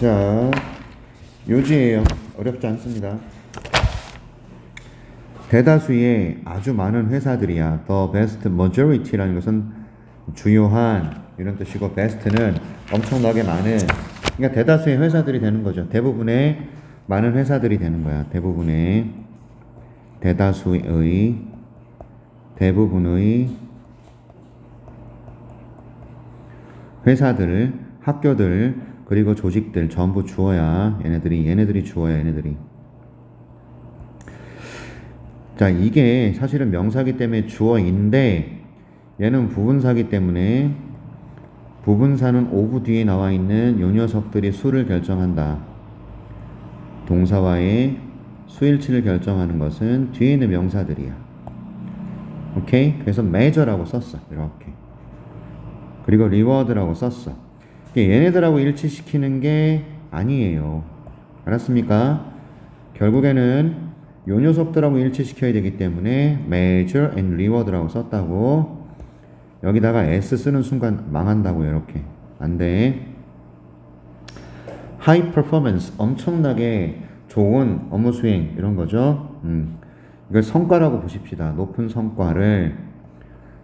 자, 요지예요. 어렵지 않습니다. 대다수의 아주 많은 회사들이야. The vast majority라는 것은 주요한 이런 뜻이고, best는 엄청나게 많은, 그러니까 대다수의 회사들이 되는 거죠. 대부분의 많은 회사들이 되는 거야. 대부분의 회사들, 학교들, 그리고 조직들 전부 주어야. 얘네들이 주어야. 얘네들이. 자, 이게 사실은 명사기 때문에 주어인데, 얘는 부분사기 때문에 부분사는 오브 뒤에 나와 있는 요 녀석들이 수를 결정한다. 동사와의 수일치를 결정하는 것은 뒤에 있는 명사들이야. 오케이? 그래서 measure라고 썼어. 이렇게. 그리고 reward라고 썼어. 얘네들하고 일치시키는 게 아니에요. 알았습니까? 결국에는 요 녀석들하고 일치시켜야 되기 때문에 measure and reward라고 썼다고. 여기다가 s 쓰는 순간 망한다고. 이렇게 안 돼. high performance, 엄청나게 좋은 업무 수행, 이런 거죠. 이걸 성과라고 보십시다. 높은 성과를.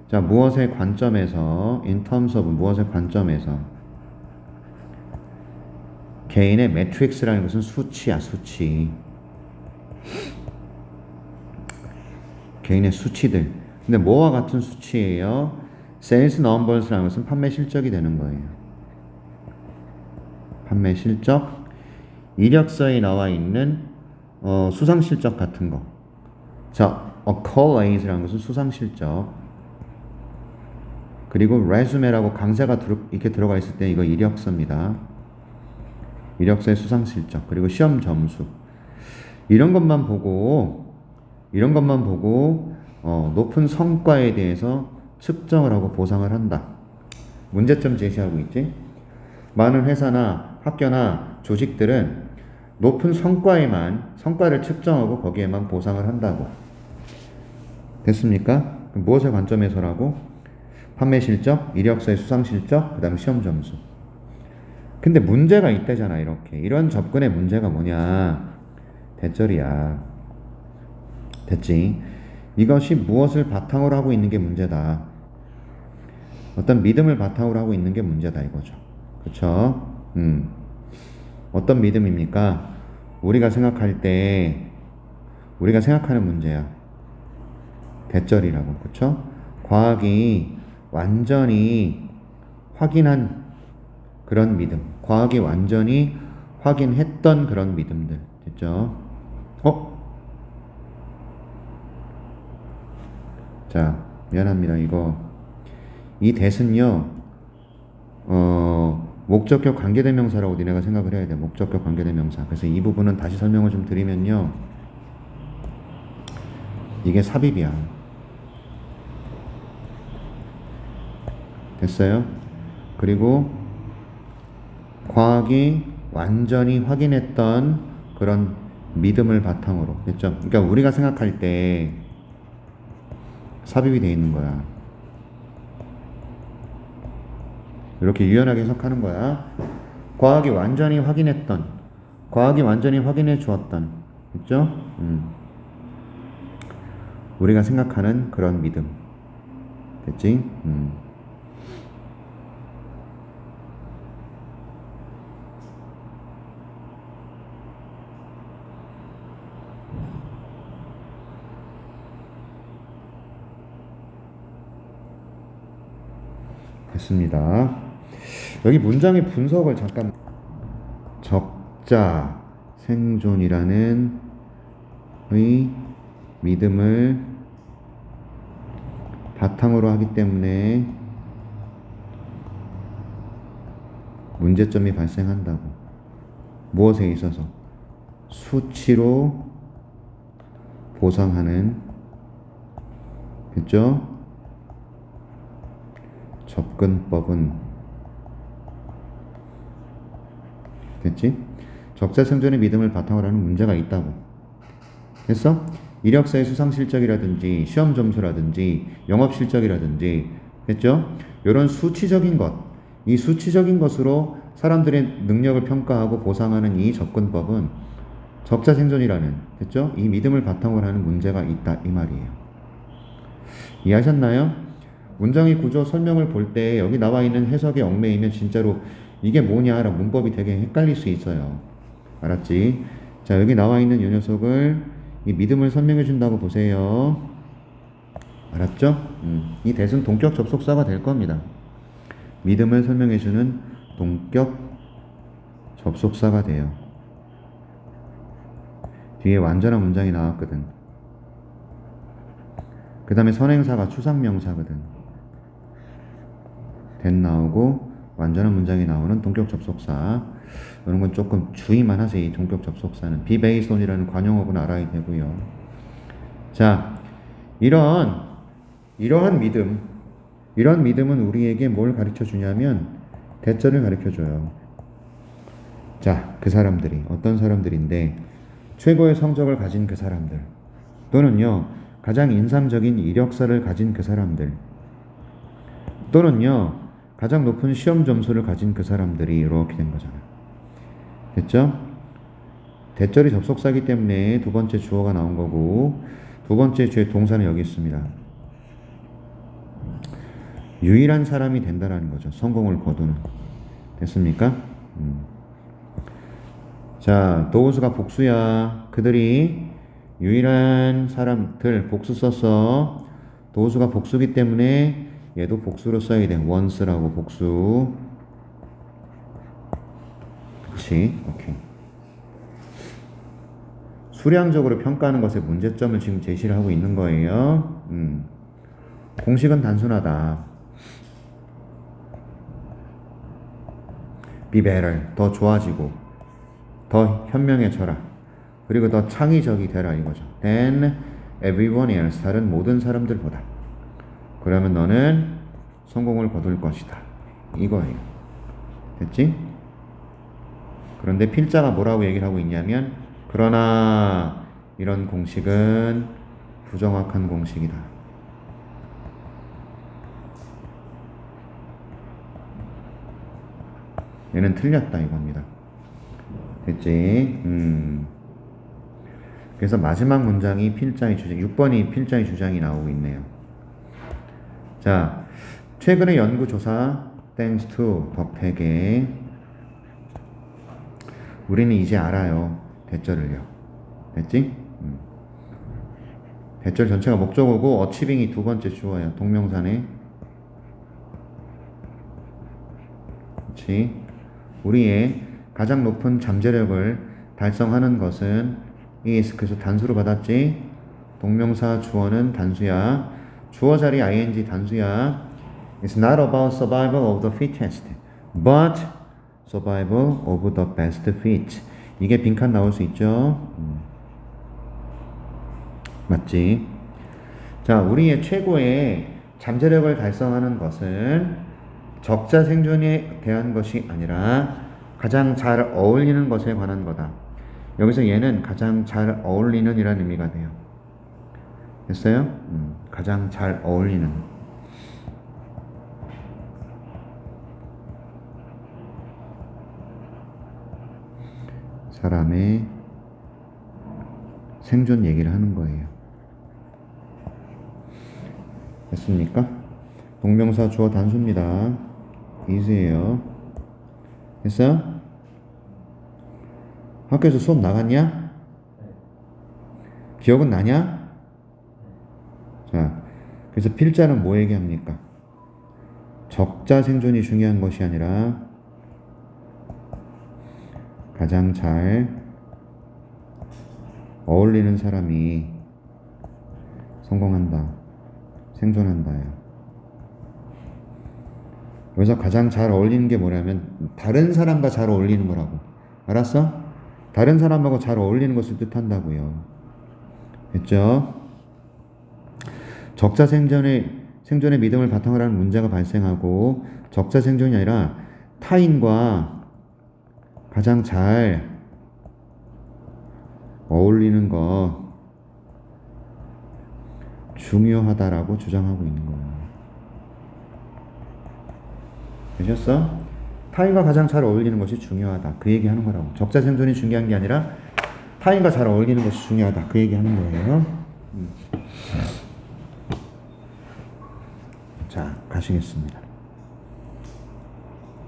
자, 무엇의 관점에서, in terms of 무엇의 관점에서. 개인의 매트릭스라는 것은 수치야, 수치. 개인의 수치들. 근데 뭐와 같은 수치예요? sales numbers라는 것은 판매 실적이 되는 거예요. 판매 실적. 이력서에 나와 있는 수상 실적 같은 거. 자, accolades 라는 것은 수상 실적. 그리고 resume라고 강세가 이렇게 들어가 있을 때 이거 이력서입니다. 이력서의 수상 실적. 그리고 시험 점수. 이런 것만 보고 높은 성과에 대해서 측정을 하고 보상을 한다. 문제점 제시하고 있지. 많은 회사나 학교나 조직들은 높은 성과를 측정하고 거기에만 보상을 한다고. 됐습니까? 무엇의 관점에서라고? 판매 실적, 이력서의 수상 실적, 그 다음 시험 점수. 근데 문제가 있다잖아. 이렇게. 이런 접근의 문제가 뭐냐? 대절이야. 됐지? 이것이 무엇을 바탕으로 하고 있는 게 문제다. 어떤 믿음을 바탕으로 하고 있는 게 문제다, 이거죠. 그쵸? 어떤 믿음입니까? 우리가 생각할 때, 우리가 생각하는 문제야. 대절이라고. 그쵸? 과학이 완전히 확인한 그런 믿음. 과학이 완전히 확인했던 그런 믿음들. 됐죠? 자, 미안합니다. 이 that은요, 목적격 관계대명사라고 니네가 생각을 해야 돼. 목적격 관계대명사. 그래서 이 부분은 다시 설명을 좀 드리면요. 이게 삽입이야. 됐어요? 그리고 과학이 완전히 확인했던 그런 믿음을 바탕으로. 됐죠? 그러니까 우리가 생각할 때 삽입이 되어 있는 거야. 이렇게 유연하게 해석하는 거야. 과학이 완전히 확인해 주었던. 그죠? 우리가 생각하는 그런 믿음. 됐지? 됐습니다. 여기 문장의 분석을 잠깐. 적자 생존이라는 믿음을 바탕으로 하기 때문에 문제점이 발생한다고. 무엇에 있어서? 수치로 보상하는. 그죠? 접근법은. 됐지? 적자 생존의 믿음을 바탕으로 하는 문제가 있다고. 됐어? 이력서의 수상 실적이라든지 시험 점수라든지 영업 실적이라든지. 됐죠? 이런 수치적인 것, 이 수치적인 것으로 사람들의 능력을 평가하고 보상하는 이 접근법은 적자생존이라는, 됐죠? 이 믿음을 바탕으로 하는 문제가 있다 이 말이에요. 이해하셨나요? 문장의 구조 설명을 볼 때 여기 나와 있는 해석에 얽매이면 진짜로 이게 뭐냐라는 문법이 되게 헷갈릴 수 있어요. 알았지? 자, 여기 나와 있는 이 녀석을 이 믿음을 설명해 준다고 보세요. 알았죠? 이 대은 동격 접속사가 될 겁니다. 믿음을 설명해 주는 동격 접속사가 돼요. 뒤에 완전한 문장이 나왔거든. 그 다음에 선행사가 추상명사거든. 된 나오고 완전한 문장이 나오는 동격 접속사. 이런 건 조금 주의만 하세요. 이 동격 접속사는 be based on이라는 관용어구는 알아야 되고요. 자, 이러한 믿음, 이런 믿음은 우리에게 뭘 가르쳐 주냐면 대절을 가르쳐 줘요. 자, 그 사람들이 어떤 사람들인데 최고의 성적을 가진 그 사람들, 또는요 가장 인상적인 이력서를 가진 그 사람들, 또는요 가장 높은 시험 점수를 가진 그 사람들이 이렇게 된 거잖아요. 됐죠? 대절이 접속사기 때문에 두 번째 주어가 나온 거고, 두 번째 주의 동사는 여기 있습니다. 유일한 사람이 된다라는 거죠. 성공을 거두는. 됐습니까? 자, 도우스가 복수야. 그들이 유일한 사람들, 복수 썼어. 도우스가 복수기 때문에 얘도 복수로 써야 돼. once라고 복수. 그치? 오케이. 수량적으로 평가하는 것의 문제점을 지금 제시를 하고 있는 거예요. 공식은 단순하다. be better, 더 좋아지고 더 현명해져라. 그리고 더 창의적이 되라 이거죠. than everyone else, 다른 모든 사람들보다. 그러면 너는 성공을 거둘 것이다. 이거예요. 됐지? 그런데 필자가 뭐라고 얘기를 하고 있냐면, 그러나 이런 공식은 부정확한 공식이다. 얘는 틀렸다 이겁니다. 됐지? 그래서 마지막 문장이 필자의 주장, 6번이 필자의 주장이 나오고 있네요. 자, 최근의 연구조사 thanks to 덕택에 우리는 이제 알아요. 대절을요. 됐지? 대절 전체가 목적어고 어치빙이 두 번째 주어야. 동명사네. 그렇지? 우리의 가장 높은 잠재력을 달성하는 것은 is, 그래서 단수로 받았지? 동명사 주어는 단수야. 주어 자리 ing 단수야. It's not about survival of the fittest, but survival of the best fit. 이게 빈칸 나올 수 있죠? 맞지? 자, 우리의 최고의 잠재력을 달성하는 것은 적자 생존에 대한 것이 아니라 가장 잘 어울리는 것에 관한 거다. 여기서 얘는 가장 잘 어울리는 이라는 의미가 돼요. 됐어요? 가장 잘 어울리는. 사람의 생존 얘기를 하는 거예요. 됐습니까? 동명사 주어 단수입니다. is예요. 됐어요? 학교에서 수업 나갔냐? 기억은 나냐? 자, 그래서 필자는 뭐 얘기합니까? 적자 생존이 중요한 것이 아니라 가장 잘 어울리는 사람이 성공한다, 생존한다요. 여기서 가장 잘 어울리는 게 뭐냐면 다른 사람과 잘 어울리는 거라고. 알았어? 다른 사람하고 잘 어울리는 것을 뜻한다고요. 됐죠? 적자 생존의 믿음을 바탕으로 하는 문제가 발생하고, 적자 생존이 아니라 타인과 가장 잘 어울리는 거 중요하다라고 주장하고 있는 거예요. 되셨어? 타인과 가장 잘 어울리는 것이 중요하다. 그 얘기 하는 거라고. 적자 생존이 중요한 게 아니라 타인과 잘 어울리는 것이 중요하다. 그 얘기 하는 거예요. 자, 가시겠습니다.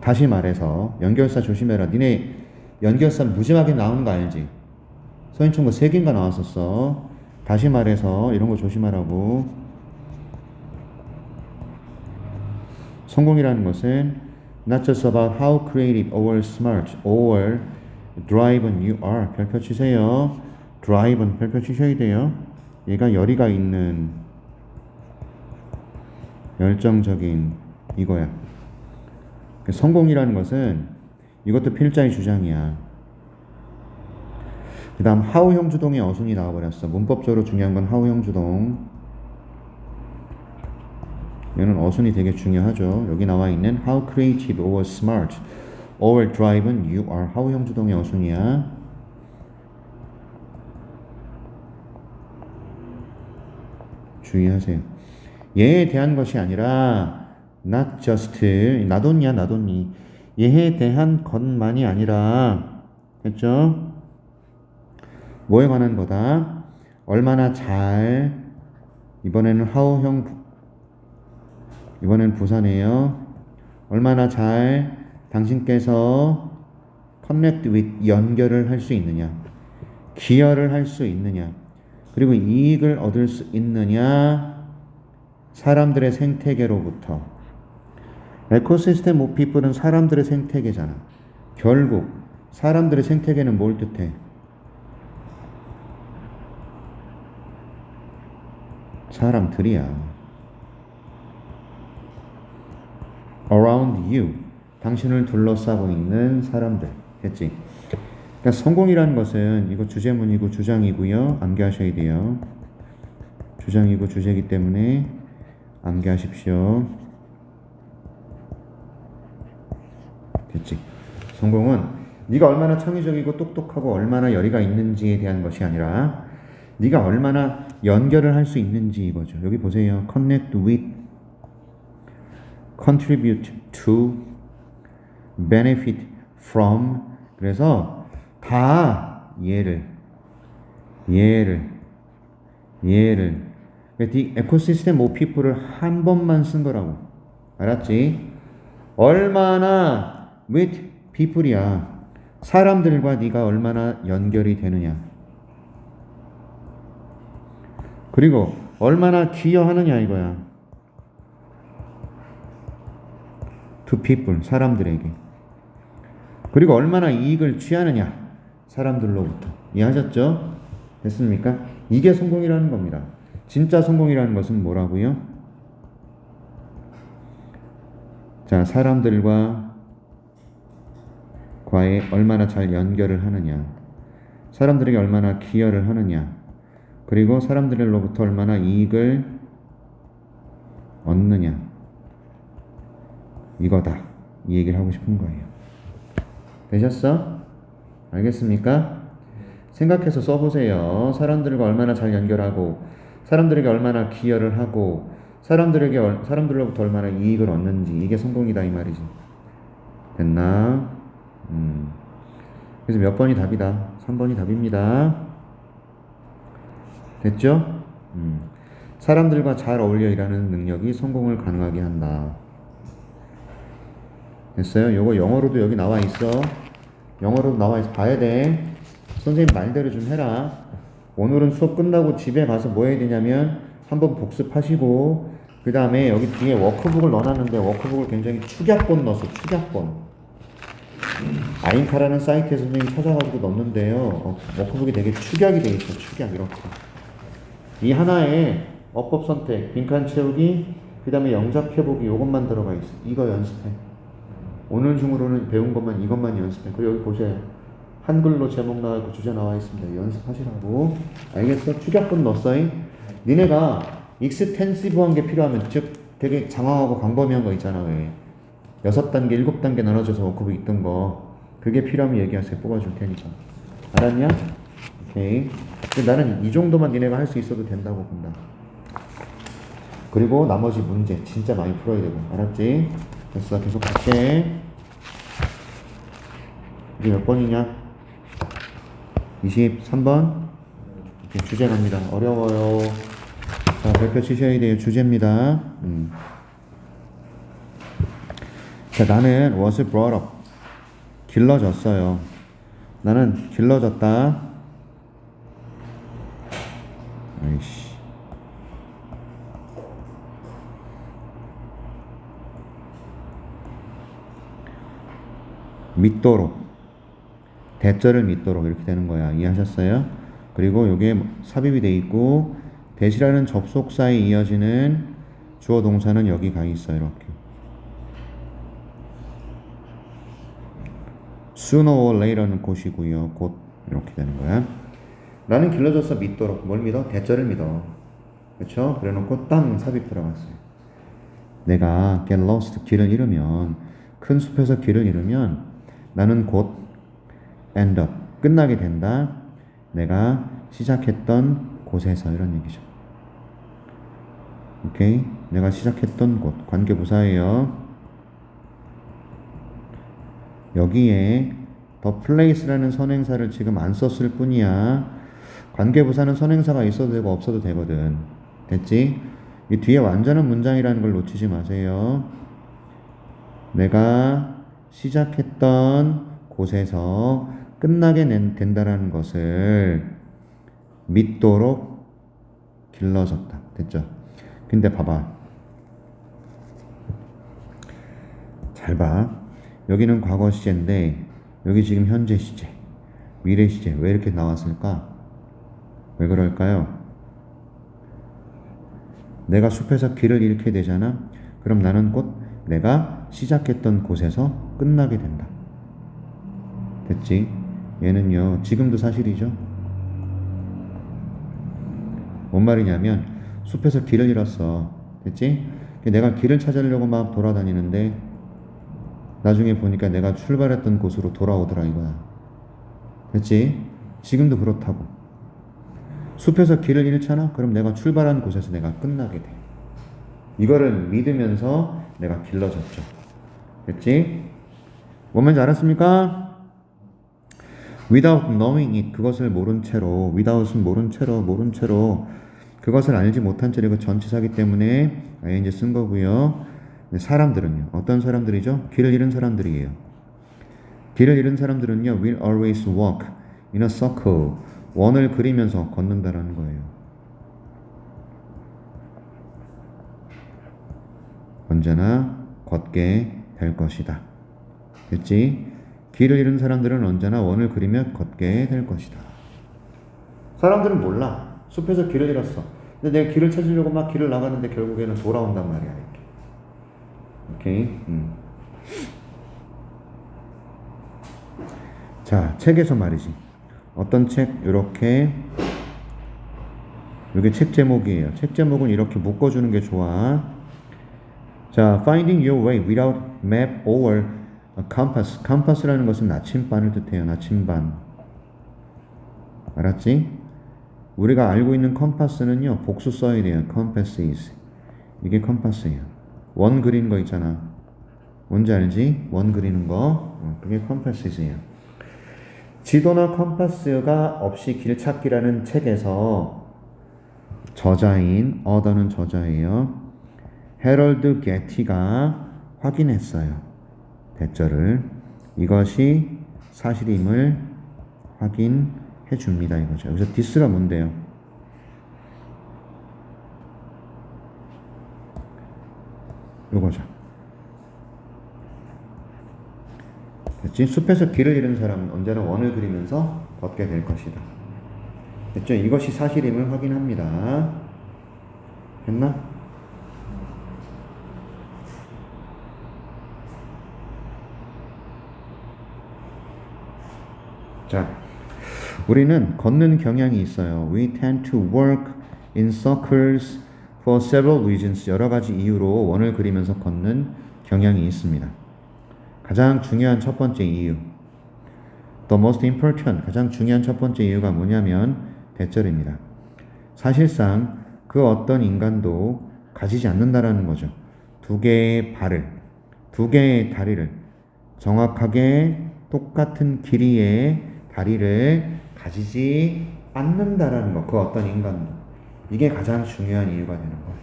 다시 말해서 연결사 조심해라. 니네 연결사 무지하게 나오는 거 알지? 서인총고 3개인가 나왔었어. 다시 말해서 이런 거 조심하라고. 성공이라는 것은 not just about how creative or smart or driven you are. 별표 치세요. driven 별표 치셔야 돼요. 얘가 열의가 있는 열정적인 이거야. 성공이라는 것은 이것도 필자의 주장이야. 그 다음 하우형 주동의 어순이 나와버렸어. 문법적으로 중요한 건 하우형 주동. 얘는 어순이 되게 중요하죠. 여기 나와 있는 how creative or smart or driven you are. 하우형 주동의 어순이야. 주의하세요. 얘에 대한 것이 아니라 not just 나돈니야 나돈니. 얘에 대한 것만이 아니라 했죠? 뭐에 관한 거다? 얼마나 잘 이번에는 하우형 이번엔 부사네요. 얼마나 잘 당신께서 connect with 연결을 할 수 있느냐, 기여를 할 수 있느냐, 그리고 이익을 얻을 수 있느냐, 사람들의 생태계로부터. 에코시스템 오브 피플은 사람들의 생태계잖아. 결국 사람들의 생태계는 뭘 뜻해? 사람들이야. around you. 당신을 둘러싸고 있는 사람들. 했지? 그러니까 성공이라는 것은 이거 주제문이고 주장이고요. 암기하셔야 돼요. 주장이고 주제이기 때문에 암기하십시오. 됐지? 성공은 네가 얼마나 창의적이고 똑똑하고 얼마나 열의가 있는지에 대한 것이 아니라 네가 얼마나 연결을 할 수 있는지 이거죠. 여기 보세요. connect with, contribute to, benefit from. 그래서 다 얘를 이 에코시스템 오브 피플을 한 번만 쓴 거라고. 알았지? 얼마나 with people이야. 사람들과 네가 얼마나 연결이 되느냐. 그리고 얼마나 기여하느냐 이거야. to people, 사람들에게. 그리고 얼마나 이익을 취하느냐, 사람들로부터. 이해하셨죠? 됐습니까? 이게 성공이라는 겁니다. 진짜 성공이라는 것은 뭐라고요? 자, 사람들과 과에 얼마나 잘 연결을 하느냐, 사람들에게 얼마나 기여를 하느냐, 그리고 사람들로부터 얼마나 이익을 얻느냐. 이거다. 이 얘기를 하고 싶은 거예요. 되셨어? 알겠습니까? 생각해서 써보세요. 사람들과 얼마나 잘 연결하고, 사람들에게 얼마나 기여를 하고, 사람들로부터 얼마나 이익을 얻는지. 이게 성공이다 이 말이지. 됐나? 그래서 몇 번이 답이다? 3번이 답입니다. 됐죠? 사람들과 잘 어울려 일하는 능력이 성공을 가능하게 한다. 됐어요? 요거 영어로도 여기 나와 있어. 영어로도 나와 있어. 봐야 돼. 선생님 말대로 좀 해라. 오늘은 수업 끝나고 집에 가서 뭐 해야 되냐면 한번 복습하시고, 그 다음에 여기 뒤에 워크북을 넣어놨는데 워크북을 굉장히 축약본 넣었어. 축약본. 아인카라는 사이트에서 선생님이 찾아가지고 넣었는데요. 워크북이 되게 축약이 돼 있어. 축약 이렇게. 이 하나에 어법 선택, 빈칸 채우기, 그 다음에 영작해보기 요것만 들어가 있어. 이거 연습해. 오늘 중으로는 배운 것만 이것만 연습해. 그리고 여기 보세요. 한글로 제목 나와 있고 주제 나와 있습니다. 연습하시라고. 알겠어? 축약본 넣었어. 니네가 익스텐시브한 게 필요하면, 즉 되게 장황하고 광범위한 거 있잖아. 왜 6단계 7단계 나눠져서 워크북 있던 거, 그게 필요하면 얘기하세요. 뽑아줄 테니까. 알았냐? 오케이. 근데 나는 이 정도만 니네가 할 수 있어도 된다고 본다. 그리고 나머지 문제 진짜 많이 풀어야 되고. 알았지? 됐어. 계속 갈게. 이게 몇 번이냐? 23번. 이렇게 주제 갑니다. 어려워요. 자, 별표 치셔야 돼요. 주제입니다. 자, 나는 was brought up. 길러졌어요. 나는 길러졌다. 아이씨. 믿도록. 대절을 믿도록 이렇게 되는 거야. 이해하셨어요? 그리고 요게 삽입이 돼 있고 대시라는 접속사에 이어지는 주어 동사는 여기 가 있어요. 이렇게. sooner or later는 곧이고요. 곧 이렇게 되는 거야. 나는 길러져서 믿도록. 뭘 믿어? 대절을 믿어. 그렇죠? 그래놓고 땅 삽입 들어갔어요. 내가 get lost 길을 잃으면 큰 숲에서 길을 잃으면 나는 곧 end up 끝나게 된다. 내가 시작했던 곳에서 이런 얘기죠. 오케이? 내가 시작했던 곳 관계부사예요. 여기에 the place라는 선행사를 지금 안 썼을 뿐이야. 관계부사는 선행사가 있어도 되고 없어도 되거든. 됐지? 이 뒤에 완전한 문장이라는 걸 놓치지 마세요. 내가 시작했던 곳에서 끝나게 된다라는 것을 믿도록 길러졌다. 됐죠? 근데 봐봐. 잘 봐. 여기는 과거 시제인데 여기 지금 현재 시제, 미래 시제. 왜 이렇게 나왔을까? 왜 그럴까요? 내가 숲에서 길을 잃게 되잖아. 그럼 나는 곧 내가 시작했던 곳에서 끝나게 된다. 됐지? 얘는요 지금도 사실이죠. 뭔 말이냐면 숲에서 길을 잃었어. 됐지? 내가 길을 찾으려고 막 돌아다니는데 나중에 보니까 내가 출발했던 곳으로 돌아오더라 이거야. 됐지? 지금도 그렇다고. 숲에서 길을 잃잖아? 그럼 내가 출발한 곳에서 내가 끝나게 돼. 이거를 믿으면서 내가 길러졌죠. 됐지? 뭔 말인지 알았습니까? without knowing it, 그것을 모른 채로, without은 모른 채로 그것을 알지 못한 채로 이거 전치사기 때문에 ing 쓴 거고요. 사람들은요, 어떤 사람들이죠? 길을 잃은 사람들이에요. 길을 잃은 사람들은요, will always walk in a circle, 원을 그리면서 걷는다라는 거예요. 언제나 걷게 될 것이다. 됐지? 길을 잃은 사람들은 언제나 원을 그리며 걷게 될 것이다. 사람들은 몰라. 숲에서 길을 잃었어. 근데 내가 길을 찾으려고 막 길을 나가는데 결국에는 돌아온단 말이야. 이렇게. 오케이? 자, 책에서 말이지. 어떤 책? 요렇게. 요게 책 제목이에요. 책 제목은 이렇게 묶어주는 게 좋아. 자, finding your way without map or a compass. compass라는 것은 나침반을 뜻해요. 나침반. 알았지? 우리가 알고 있는 컴파스는요, 복수 써야 돼요. compasses. 이게 컴파스예요. 원 그리는 거 있잖아. 뭔지 알지? 원 그리는 거. 그게 컴파스예요. 지도나 컴파스가 없이 길찾기라는 책에서 저자인, 어더는 저자예요. 헤럴드 게티가 확인했어요. 대절을. 이것이 사실임을 확인해 줍니다. 이거죠. 여기서 디스가 뭔데요? 요거죠. 됐지? 숲에서 길을 잃은 사람은 언제나 원을 그리면서 걷게 될 것이다. 됐죠? 이것이 사실임을 확인합니다. 됐나? 자, 우리는 걷는 경향이 있어요. We tend to work in circles for several reasons. 여러 가지 이유로 원을 그리면서 걷는 경향이 있습니다. 가장 중요한 첫 번째 이유. The most important, 가장 중요한 첫 번째 이유가 뭐냐면 대절입니다. 사실상 그 어떤 인간도 가지지 않는다라는 거죠. 두 개의 발을, 두 개의 다리를 정확하게 똑같은 길이의 다리를 가지지 않는다라는 거. 그 어떤 인간도. 이게 가장 중요한 이유가 되는 거예요.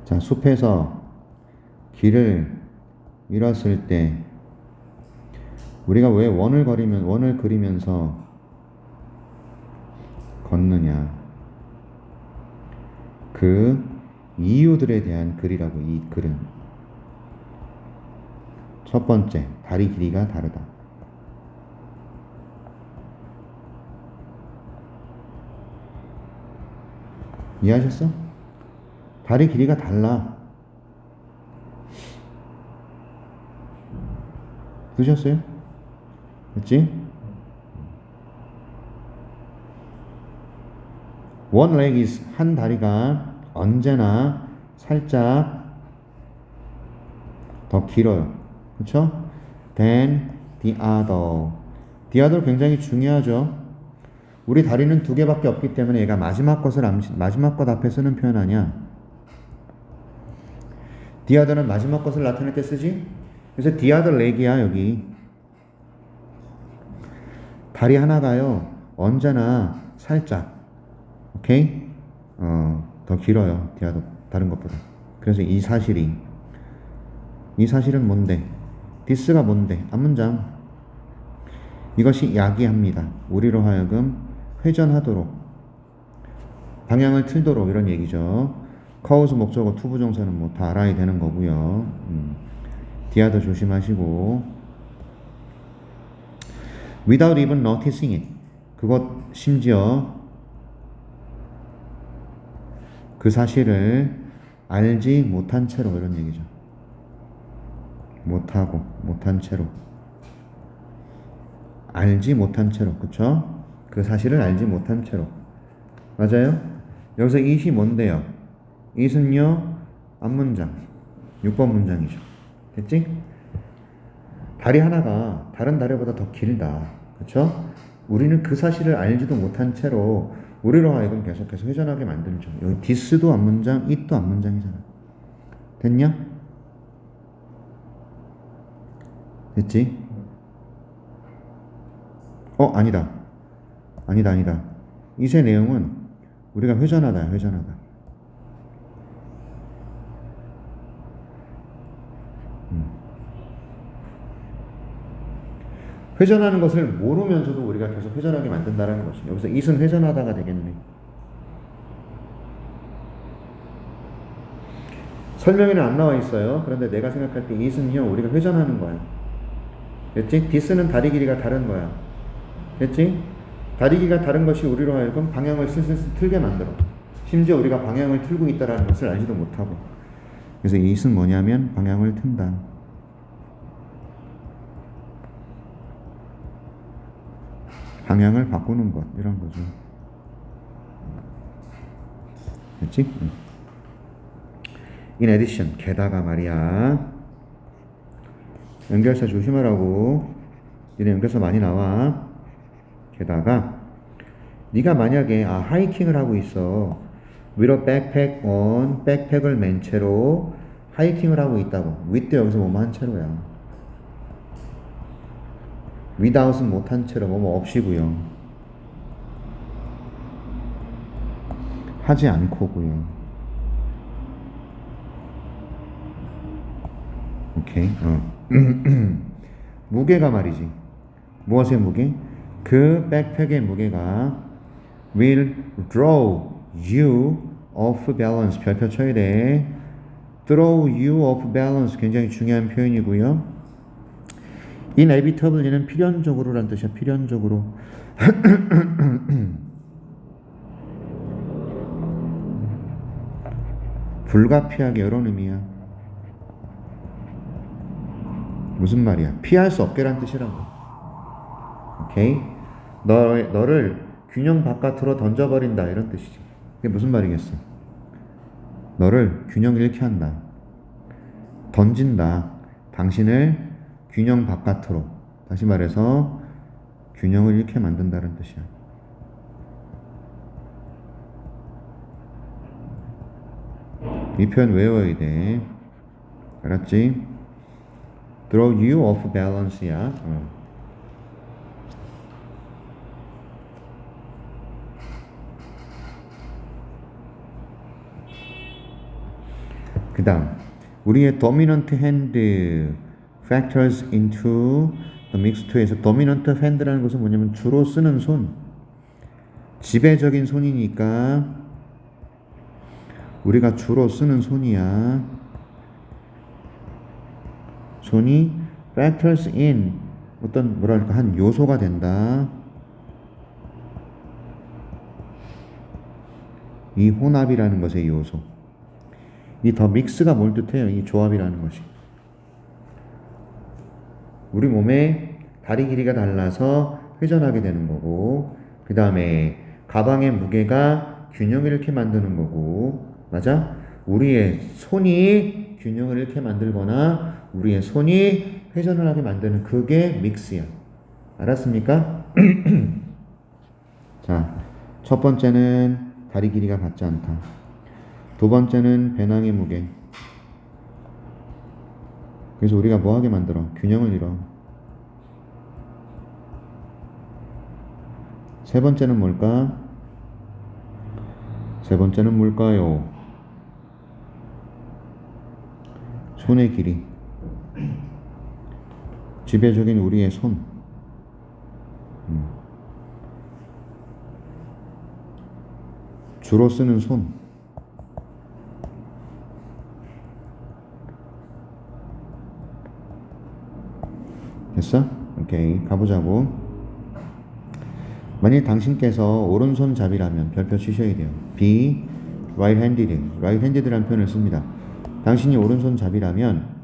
자, 숲에서 길을 잃었을 때 우리가 왜 원을 그리면서 걷느냐. 그 이유들에 대한 글이라고, 이 글은. 첫 번째, 다리 길이가 다르다. 이해하셨어? 다리 길이가 달라. 보셨어요? 그치? One leg is, 한 다리가 언제나 살짝 더 길어요. 그쵸? Than the other. The other 굉장히 중요하죠. 우리 다리는 두 개밖에 없기 때문에 얘가 마지막 것 앞에 쓰는 표현 아니야. The other는 마지막 것을 나타낼 때 쓰지? 그래서 the other leg이야, 여기. 다리 하나가요, 언제나 살짝. 오케이? 더 길어요. the other, 다른 것보다. 그래서 이 사실은 뭔데? this가 뭔데? 앞문장. 이것이 야기합니다. 우리로 하여금 회전하도록, 방향을 틀도록, 이런 얘기죠. cause 목적어 투부정사는 뭐 다 알아야 되는 거고요. 디아도 조심하시고. without even noticing it. 그것 심지어 그 사실을 알지 못한 채로, 이런 얘기죠. 못한 채로. 알지 못한 채로. 그쵸? 그 사실을 알지 못한 채로. 맞아요? 여기서 it이 뭔데요? it은요, 앞문장. 6번 문장이죠. 됐지? 다리 하나가 다른 다리보다 더 길다. 그쵸? 우리는 그 사실을 알지도 못한 채로 우리로 하여금 계속해서 회전하게 만들죠. 여기 this도 앞문장, it도 앞문장이잖아. 됐냐? 됐지? 아니다. it의 내용은 우리가 회전하다야, 회전하다. 회전하는 것을 모르면서도 우리가 계속 회전하게 만든다는 것이. 여기서 it은 회전하다가 되겠네. 설명에는 안 나와 있어요. 그런데 내가 생각할 때 it은요, 우리가 회전하는 거야. 됐지? this는 다리 길이가 다른 거야. 됐지? 다리 길이가 다른 것이 우리로 하여금 방향을 슬슬 틀게 만들어. 심지어 우리가 방향을 틀고 있다는 것을 알지도 못하고. 그래서 it은 뭐냐면 방향을 튼다. 방향을 바꾸는 것, 이런 거죠. 됐지? In addition, 게다가 말이야. 연결사 조심하라고. 니네 연결사 많이 나와. 게다가 네가 만약에 하이킹을 하고 있어. with a backpack on, 백팩을 맨 채로 하이킹을 하고 있다고. with 여기서 뭐뭐 한 채로야. without은 못한 채로, 뭐뭐 없이고요. 하지 않고고요. 오케이. 무게가 말이지. 무엇의 무게? 그 백팩의 무게가 will throw you off balance. 별표 쳐야 돼. throw you off balance 굉장히 중요한 표현이고요. inevitably는 필연적으로란 뜻이야. 필연적으로. 불가피하게, 이런 의미야. 무슨 말이야? 피할 수 없게란 뜻이라고. 오케이? 너를 균형 바깥으로 던져버린다, 이런 뜻이지. 그게 무슨 말이겠어? 너를 균형 잃게 한다. 던진다. 당신을 균형 바깥으로. 다시 말해서 균형을 잃게 만든다는 뜻이야. 이 표현 외워야 돼. 알았지? throw you off balance야. 그 다음 우리의 dominant hand factors into the mix 2에서 dominant hand라는 것은 뭐냐면 주로 쓰는 손, 지배적인 손이니까 우리가 주로 쓰는 손이야. 손이 factors in 어떤 뭐랄까 한 요소가 된다. 이 혼합이라는 것의 요소. 이 더 믹스가 뭘 뜻해요? 이 조합이라는 것이. 우리 몸의 다리 길이가 달라서 회전하게 되는 거고, 그 다음에 가방의 무게가 균형을 이렇게 만드는 거고, 맞아? 우리의 손이 균형을 이렇게 만들거나 우리의 손이 회전을 하게 만드는 그게 믹스야. 알았습니까? 자, 첫 번째는 다리 길이가 같지 않다. 두 번째는 배낭의 무게. 그래서 우리가 뭐하게 만들어? 균형을 이뤄. 세 번째는 뭘까? 세 번째는 뭘까요? 손의 길이. 지배적인 우리의 손. 주로 쓰는 손. 됐어? 오케이. 가보자고. 만일 당신께서 오른손잡이라면 별표 치셔야 돼요. be right-handed. right-handed라는 표현을 씁니다. 당신이 오른손잡이라면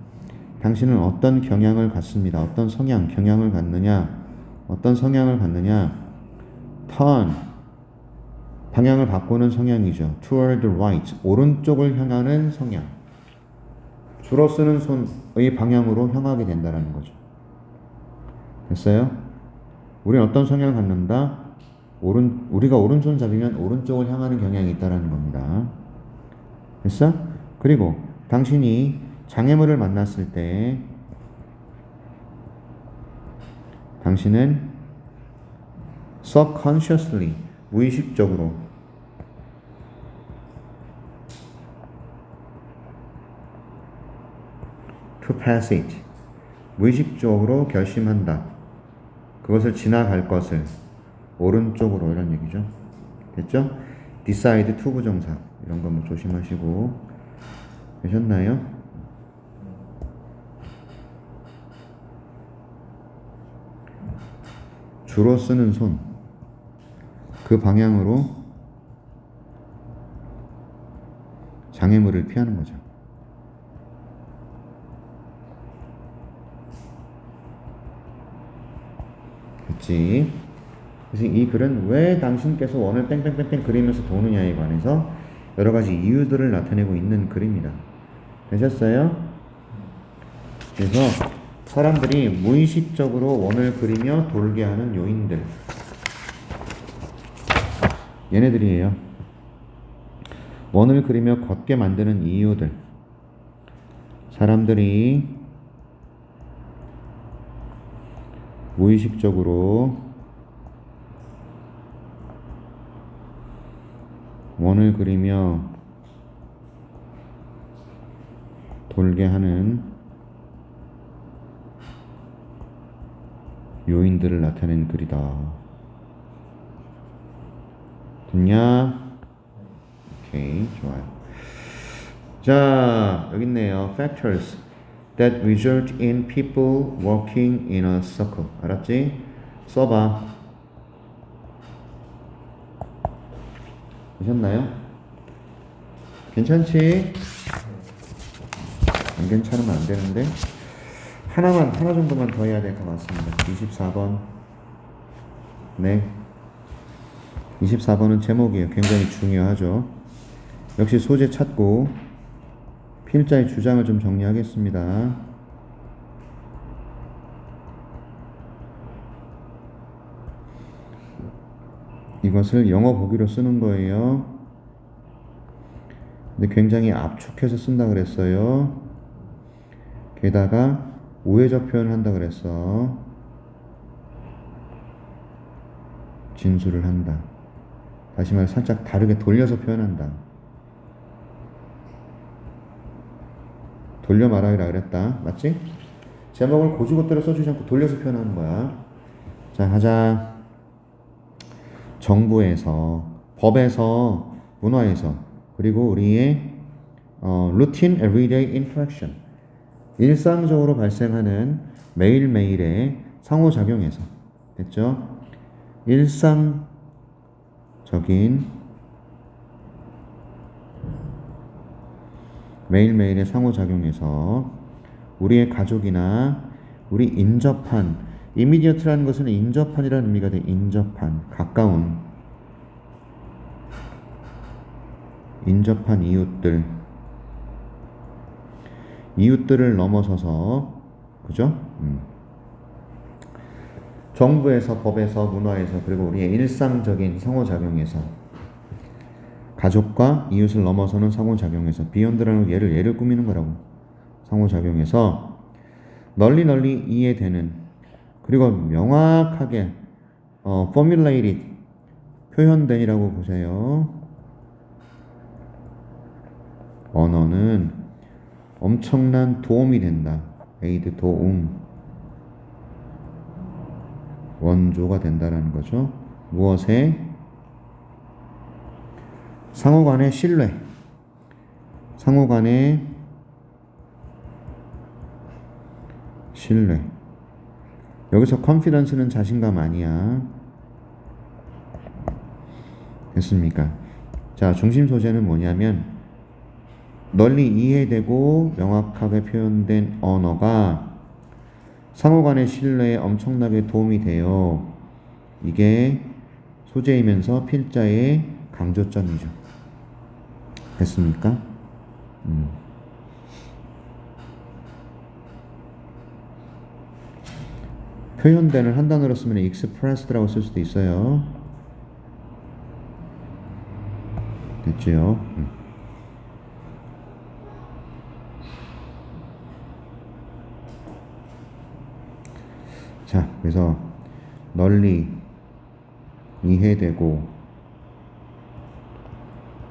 당신은 어떤 경향을 갖습니다. 어떤 성향, 경향을 갖느냐? 어떤 성향을 갖느냐? turn, 방향을 바꾸는 성향이죠. toward the right, 오른쪽을 향하는 성향. 주로 쓰는 손의 방향으로 향하게 된다는 거죠. 됐어요? 우리는 어떤 성향을 갖는다? 우리가 오른손잡이면 오른쪽을 향하는 경향이 있다는 겁니다. 됐어? 그리고 당신이 장애물을 만났을 때 당신은 subconsciously, 무의식적으로 to pass it, 무의식적으로 결심한다. 그것을 지나갈 것을 오른쪽으로 이런 얘기죠. 됐죠? decide to 부정사 이런 거 뭐 조심하시고 되셨나요? 주로 쓰는 손, 그 방향으로 장애물을 피하는 거죠. 됐지? 그래서 이 글은 왜 당신께서 원을 뺑뺑뺑뺑 그리면서 도느냐에 관해서 여러 가지 이유들을 나타내고 있는 글입니다. 되셨어요? 그래서 사람들이 무의식적으로 원을 그리며 돌게 하는 요인들, 얘네들이에요. 원을 그리며 걷게 만드는 이유들. 사람들이 무의식적으로 원을 그리며 돌게 하는 요인들을 나타낸 글이다. 됐냐? 오케이, 좋아요. 자, 여기 있네요. Factors that result in people walking in a circle. 알았지? 써봐. 되셨나요? 괜찮지? 안 괜찮으면 안 되는데. 하나 정도만 더 해야 될 것 같습니다. 24번. 네. 24번은 제목이에요. 굉장히 중요하죠. 역시 소재 찾고 필자의 주장을 좀 정리하겠습니다. 이것을 영어 보기로 쓰는 거예요. 근데 굉장히 압축해서 쓴다 그랬어요. 게다가 우회적 표현을 한다 그랬어. 진술을 한다. 다시 말해 살짝 다르게 돌려서 표현한다. 돌려 말하기라 그랬다. 맞지? 제목을 고주고대로 써주지 않고 돌려서 표현하는 거야. 자, 가자. 정부에서, 법에서, 문화에서, 그리고 우리의 routine everyday interaction. 일상적으로 발생하는 매일매일의 상호작용에서. 됐죠? 일상적인 매일매일의 상호작용에서 우리의 가족이나 우리 인접한, immediate라는 것은 인접한이라는 의미가 돼. 인접한, 가까운 인접한 이웃들을 넘어서서, 그죠? 정부에서, 법에서, 문화에서, 그리고 우리의 일상적인 상호작용에서, 가족과 이웃을 넘어서는 상호작용에서, 비욘드라는 예를 꾸미는 거라고. 상호작용에서 널리 이해되는, 그리고 명확하게 formulated, 표현된이라고 보세요. 언어는 엄청난 도움이 된다. aid, 도움, 원조가 된다라는 거죠. 무엇에? 상호간의 신뢰, 상호간의 신뢰. 여기서 confidence는 자신감 아니야. 됐습니까? 자, 중심 소재는 뭐냐면 널리 이해되고 명확하게 표현된 언어가 상호간의 신뢰에 엄청나게 도움이 돼요. 이게 소재이면서 필자의 강조점이죠. 됐습니까? 표현된을 한 단어로 쓰면 expressed라고 쓸 수도 있어요. 됐지요? 자, 그래서 널리 이해되고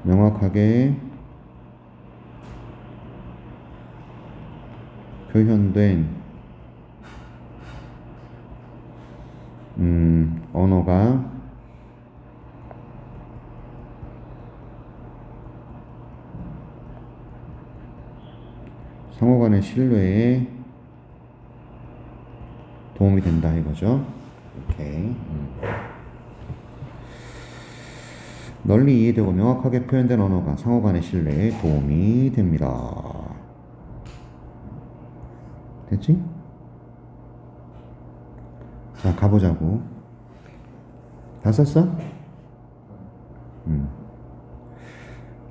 명확하게 표현된 언어가 상호간의 신뢰에 도움이 된다 이거죠. 오케이. 널리 이해되고 명확하게 표현된 언어가 상호간의 신뢰에 도움이 됩니다. 됐지? 자, 가보자고. 다 썼어?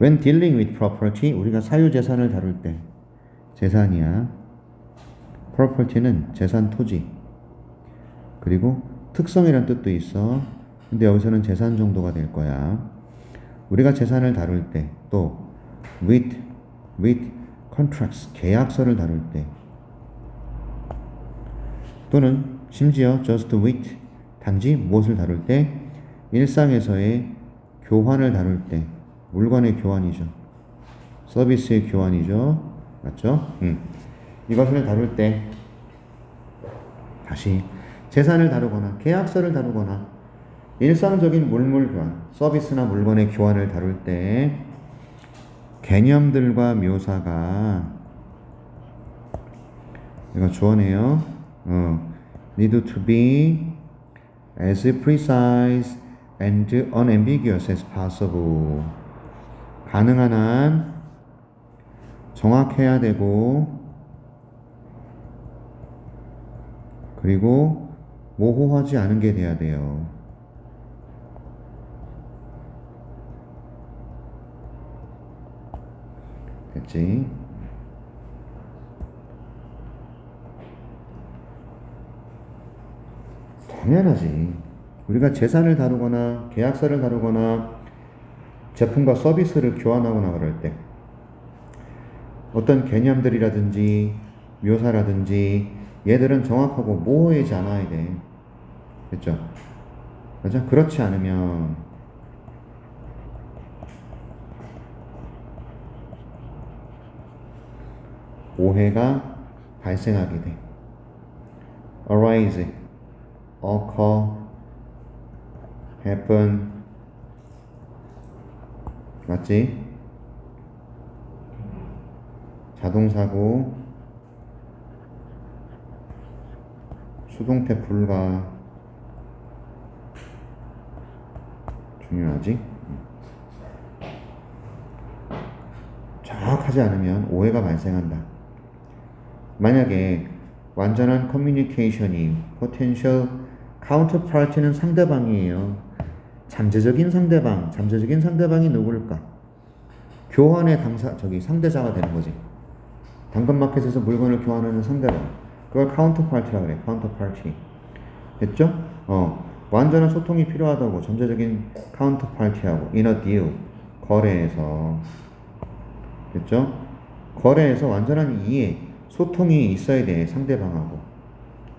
When dealing with property, 우리가 사유재산을 다룰 때, 재산이야. property는 재산, 토지. 그리고 특성이란 뜻도 있어. 근데 여기서는 재산 정도가 될 거야. 우리가 재산을 다룰 때, 또 with contracts, 계약서를 다룰 때, 또는 심지어 just with, 단지 무엇을 다룰 때, 일상에서의 교환을 다룰 때, 물건의 교환이죠. 서비스의 교환이죠. 맞죠? 이것을 다룰 때, 다시 재산을 다루거나 계약서를 다루거나 일상적인 물물 교환, 서비스나 물건의 교환을 다룰 때 개념들과 묘사가, 이거 주어네요. need to be as precise and unambiguous as possible. 가능한 한 정확해야 되고, 그리고 모호하지 않은 게 돼야 돼요. 됐지? 당연하지. 우리가 재산을 다루거나 계약서를 다루거나 제품과 서비스를 교환하거나 그럴 때 어떤 개념들이라든지 묘사라든지 얘들은 정확하고 모호하지 않아야 돼. 됐죠? 맞아? 그렇지 않으면 오해가 발생하게 돼. arise, occur, happen. 맞지? 자동사고, 수동태 불가. 중요하지? 정확하지 않으면 오해가 발생한다. 만약에 완전한 커뮤니케이션이 potential counterpart는 상대방이에요. 잠재적인 상대방이 누구일까? 교환의 상대자가 되는 거지. 당근마켓에서 물건을 교환하는 상대방. 그걸 카운터파티라고 그래. 카운터파티. 됐죠? 완전한 소통이 필요하다고. 잠재적인 카운터파티하고 in a deal. 거래에서. 됐죠? 거래에서 완전한 이해, 소통이 있어야 돼. 상대방하고.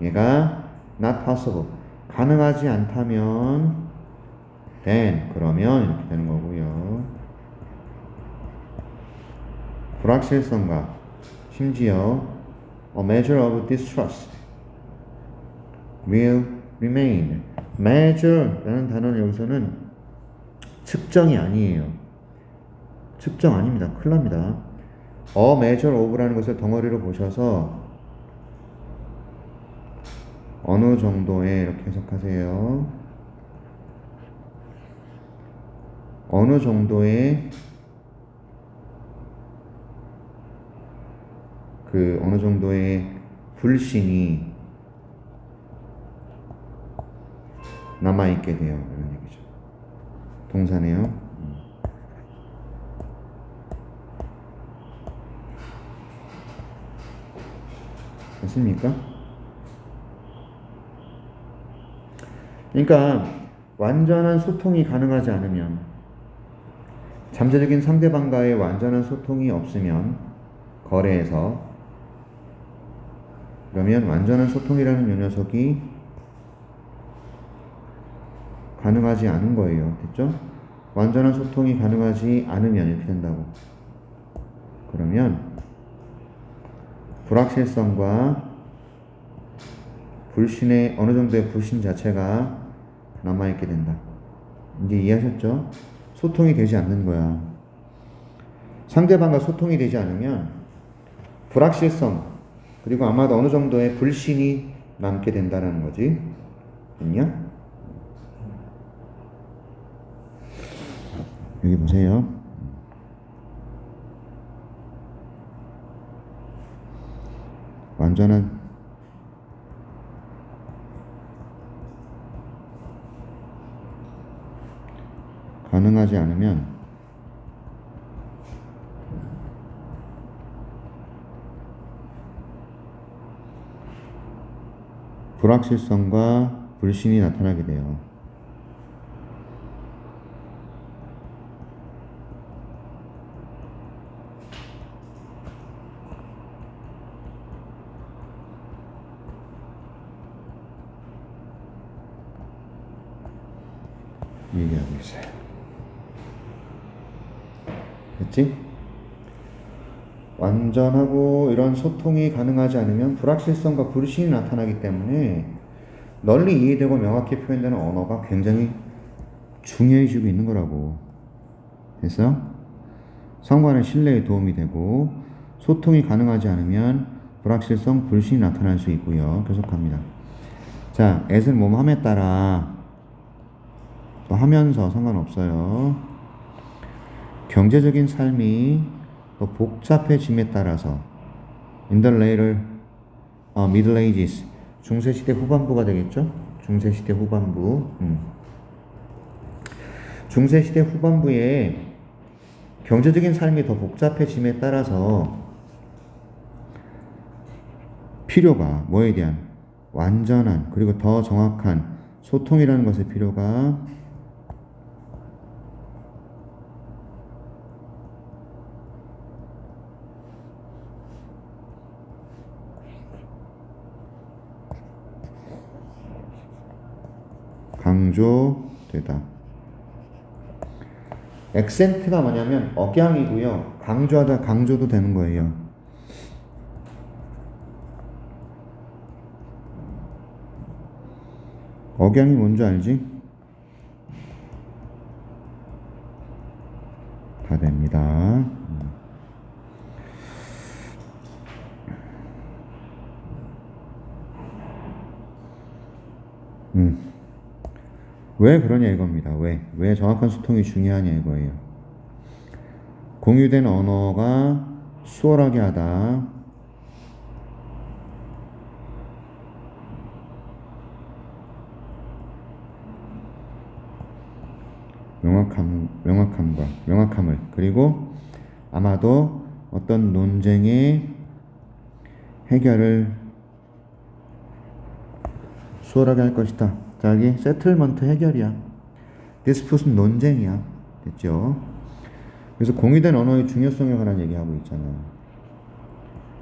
얘가 not possible. 가능하지 않다면 then 그러면 이렇게 되는 거고요. 불확실성과 심지어 a measure of distrust will remain. measure라는 단어는 여기서는 측정이 아니에요. 측정 아닙니다. 큰일 납니다. a measure of라는 것을 덩어리로 보셔서 어느 정도의 이렇게 해석하세요. 어느 정도의 어느 정도의 불신이 남아있게 돼요. 이런 얘기죠. 동사네요. 됐습니까? 그러니까 완전한 소통이 가능하지 않으면, 잠재적인 상대방과의 완전한 소통이 없으면 거래에서, 그러면 완전한 소통이라는 요 녀석이 가능하지 않은 거예요. 됐죠? 완전한 소통이 가능하지 않으면 이렇게 된다고. 그러면 불확실성과 불신의 어느 정도의 불신 자체가 남아있게 된다. 이제 이해하셨죠? 소통이 되지 않는 거야. 상대방과 소통이 되지 않으면 불확실성, 그리고 아마도 어느 정도의 불신이 남게 된다는 거지. 됐냐? 여기 보세요. 완전한 가능하지 않으면 불확실성과 불신이 나타나게 돼요. 얘기하고 있어요. 됐지? 완전하고 이런 소통이 가능하지 않으면 불확실성과 불신이 나타나기 때문에 널리 이해되고 명확히 표현되는 언어가 굉장히 중요해지고 있는 거라고. 됐어? 상관의 신뢰에 도움이 되고, 소통이 가능하지 않으면 불확실성, 불신이 나타날 수 있고요. 계속합니다. 자, at은 뭐함에 따라, 또 하면서 상관없어요. 경제적인 삶이 더 복잡해짐에 따라서 in the later Middle Ages, 중세시대 후반부가 되겠죠? 중세시대 후반부. 중세시대 후반부에 경제적인 삶이 더 복잡해짐에 따라서 필요가, 뭐에 대한 완전한 그리고 더 정확한 소통이라는 것의 필요가 강조되다. 액센트가 뭐냐면 억양이고요. 강조하다 강조도 되는 거예요. 억양이 뭔지 알지? 다 됩니다. 왜 그러냐 이겁니다. 왜 정확한 소통이 중요하냐 이거예요. 공유된 언어가 수월하게 하다. 명확함을. 그리고 아마도 어떤 논쟁의 해결을 수월하게 할 것이다. 자, 여기 세틀먼트 해결이야. 디스풋은 논쟁이야. 됐죠? 그래서 공유된 언어의 중요성에 관한 얘기하고 있잖아.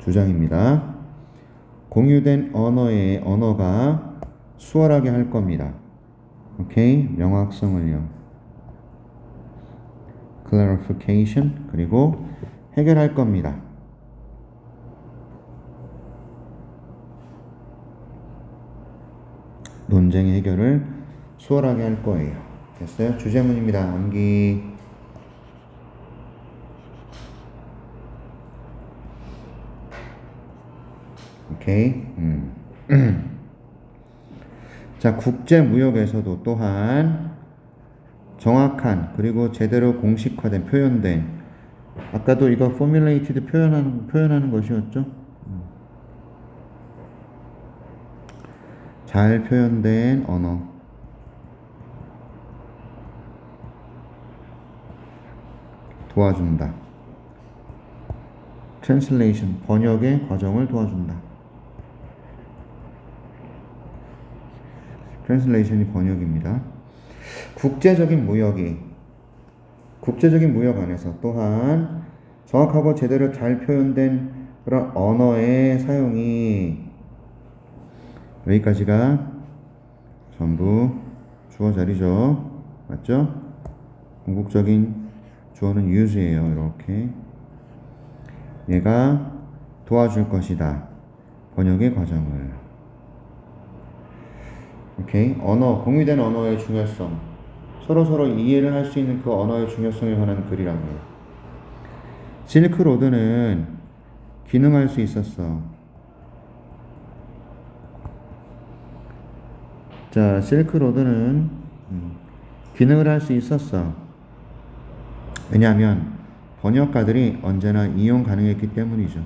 주장입니다. 공유된 언어가 수월하게 할 겁니다. 오케이? 명확성을요. clarification. 그리고 해결할 겁니다. 논쟁의 해결을 수월하게 할 거예요. 됐어요? 주제문입니다. 암기. 오케이. 자, 국제무역에서도 또한 정확한 그리고 제대로 공식화된 표현된, 아까도 이거 formulated 표현하는 것이었죠. 잘 표현된 언어. 도와준다. translation, 번역의 과정을 도와준다. translation이 번역입니다. 국제적인 무역 안에서 또한 정확하고 제대로 잘 표현된 그런 언어의 사용이, 여기까지가 전부 주어 자리죠. 맞죠? 궁극적인 주어는 use예요. 이렇게 얘가 도와줄 것이다. 번역의 과정을. 오케이. 언어, 공유된 언어의 중요성, 서로 이해를 할 수 있는 그 언어의 중요성에 관한 글이라고 해요. 실크로드는 기능할 수 있었어. 자, 실크로드는 기능을 할 수 있었어. 왜냐하면 번역가들이 언제나 이용 가능했기 때문이죠.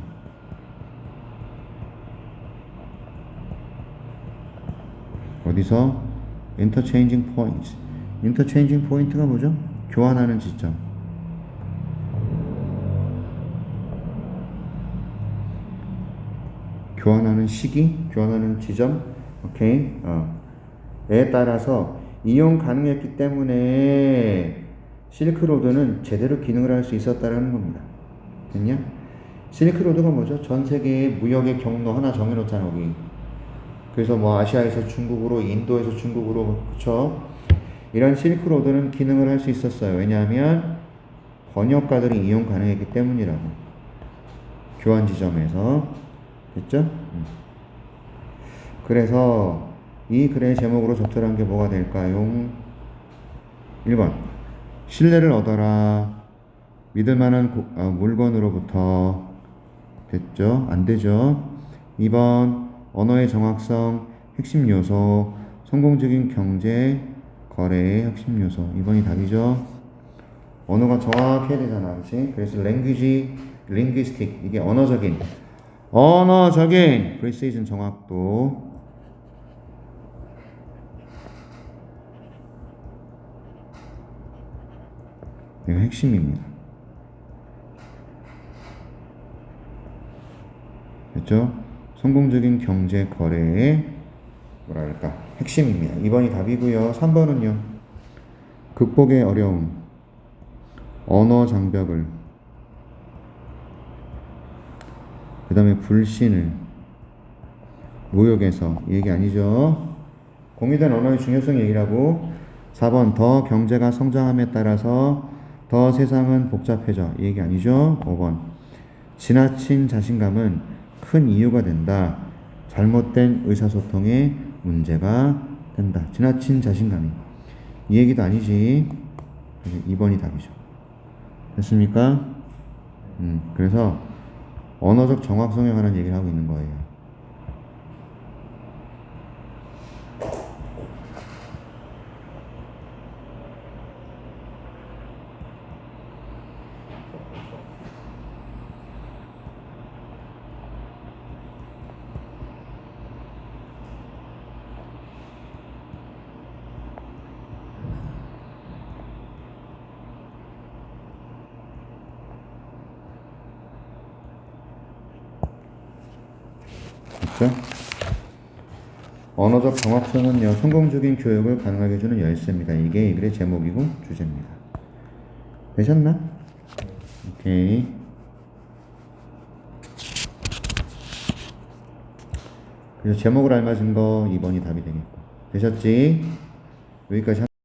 어디서? interchanging points. interchanging point가 뭐죠? 교환하는 지점. 교환하는 시기, 교환하는 지점. 오케이. 에 따라서 이용 가능했기 때문에 실크로드는 제대로 기능을 할 수 있었다라는 겁니다. 됐냐? 실크로드가 뭐죠? 전 세계의 무역의 경로 하나 정해놓잖아, 여기. 그래서 뭐 아시아에서 중국으로, 인도에서 중국으로, 그쵸? 이런 실크로드는 기능을 할 수 있었어요. 왜냐하면 번역가들이 이용 가능했기 때문이라고. 교환 지점에서. 됐죠? 그래서 이 글의 제목으로 적절한 게 뭐가 될까요? 1번. 신뢰를 얻어라. 믿을 만한 물건으로부터. 됐죠? 안 되죠? 2번. 언어의 정확성, 핵심 요소, 성공적인 경제, 거래의 핵심 요소. 2번이 답이죠? 언어가 정확해야 되잖아. 그치? 그래서 linguistic. 이게 언어적인 precision 정확도. 이거 핵심입니다. 됐죠? 성공적인 경제 거래의 핵심입니다. 2번이 답이고요. 3번은요. 극복의 어려움, 언어 장벽을, 그 다음에 불신을, 무역에서, 이 얘기 아니죠? 공유된 언어의 중요성 얘기라고. 4번 더 경제가 성장함에 따라서 더 세상은 복잡해져. 이 얘기 아니죠? 5번 지나친 자신감은 큰 이유가 된다. 잘못된 의사소통에 문제가 된다. 지나친 자신감이. 이 얘기도 아니지. 2번이 답이죠. 됐습니까? 그래서 언어적 정확성에 관한 얘기를 하고 있는 거예요. 됐죠? 언어적 정확성은요, 성공적인 교육을 가능하게 해주는 열쇠입니다. 이게 이 글의 제목이고 주제입니다. 되셨나? 오케이. 그래서 제목을 알맞은 거 2번이 답이 되겠고. 되셨지? 여기까지